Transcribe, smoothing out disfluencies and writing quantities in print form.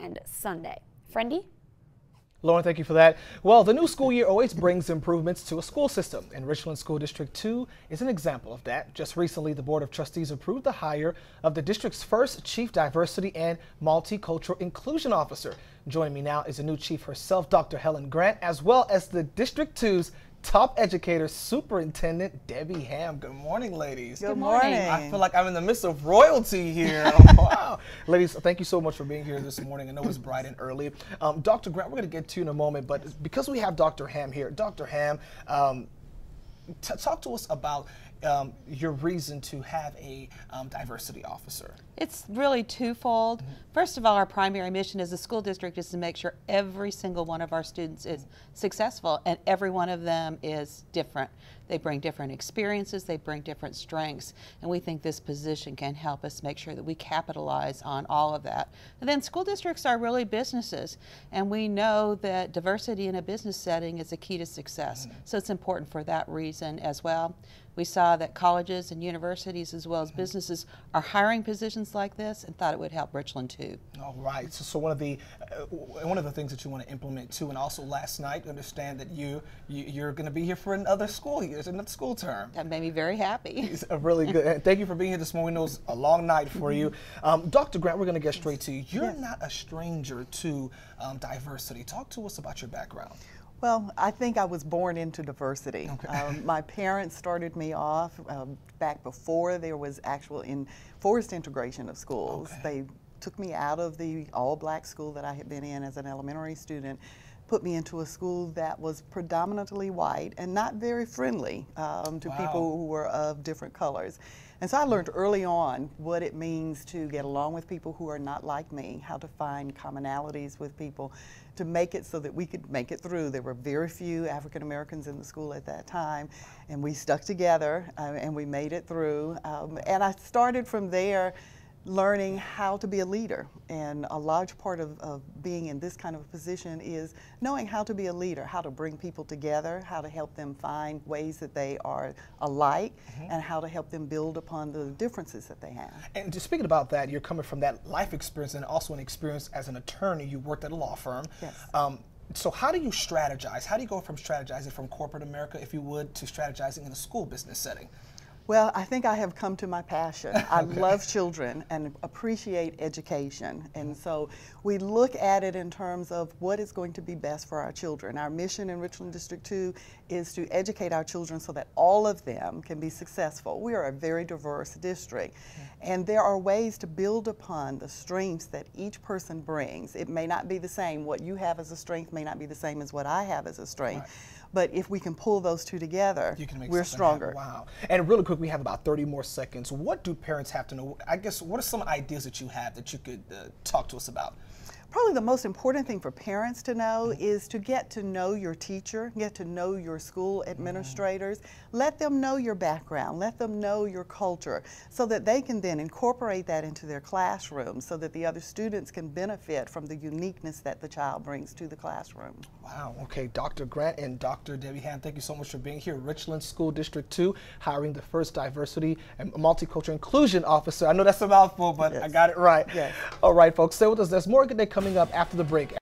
and Sunday. Friendy? Lauren, thank you for that. Well, the new school year always brings improvements to a school system, and Richland School District 2 is an example of that. Just recently, the Board of Trustees approved the hire of the district's first Chief Diversity and Multicultural Inclusion Officer. Joining me now is the new chief herself, Dr. Helen Grant, as well as the District 2's top educator, Superintendent Debbie Ham. Good morning, ladies. Good morning. I feel like I'm in the midst of royalty here. Wow. Ladies, thank you so much for being here this morning. I know it's bright and early. Dr. Grant, we're going to get to you in a moment, but because we have Dr. Ham here, Dr. Ham, talk to us about your reason to have a diversity officer. It's really twofold. First of all, our primary mission as a school district is to make sure every single one of our students is successful, and every one of them is different. They bring different experiences, they bring different strengths, and we think this position can help us make sure that we capitalize on all of that. And then school districts are really businesses, and we know that diversity in a business setting is a key to success. So it's important for that reason as well. We saw that colleges and universities as well as businesses are hiring positions like this and thought it would help Richland too. All right. So one of the things that you want to implement too, and also last night, understand that you're going to be here for another school year, another school term. That made me very happy. It's really good. And thank you for being here this morning. We know it's a long night for you. Dr. Grant, we're going to get straight to you. You're not a stranger to diversity. Talk to us about your background. Well, I think I was born into diversity. Okay. My parents started me off back before there was actual forced integration of schools. Okay. They took me out of the all-black school that I had been in as an elementary student, put me into a school that was predominantly white and not very friendly to people who were of different colors. And so I learned early on what it means to get along with people who are not like me, how to find commonalities with people, to make it so that we could make it through. There were very few African Americans in the school at that time, and we stuck together and we made it through. And I started from there learning how to be a leader. And a large part of being in this kind of a position is knowing how to be a leader, how to bring people together, how to help them find ways that they are alike, and how to help them build upon the differences that they have. And just speaking about that, you're coming from that life experience and also an experience as an attorney. You worked at a law firm. Yes. So how do you strategize? How do you go from strategizing from corporate America, if you would, to strategizing in a school business setting? Well, I think I have come to my passion. I love children and appreciate education. And so we look at it in terms of what is going to be best for our children. Our mission in Richland District 2 is to educate our children so that all of them can be successful. We are a very diverse district. And there are ways to build upon the strengths that each person brings. It may not be the same. What you have as a strength may not be the same as what I have as a strength. Right. But if we can pull those two together, we're stronger. Wow. And really quick, we have about 30 more seconds. What do parents have to know? I guess, what are some ideas that you have that you could talk to us about? Probably the most important thing for parents to know is to get to know your teacher, get to know your school administrators, let them know your background, let them know your culture, so that they can then incorporate that into their classroom so that the other students can benefit from the uniqueness that the child brings to the classroom. Wow, okay, Dr. Grant and Dr. Debbie Ham, thank you so much for being here. Richland School District 2, hiring the first diversity and multicultural inclusion officer. I know that's a mouthful, but I got it right. Yes. All right, folks, stay with us. There's more Good Day coming up after the break.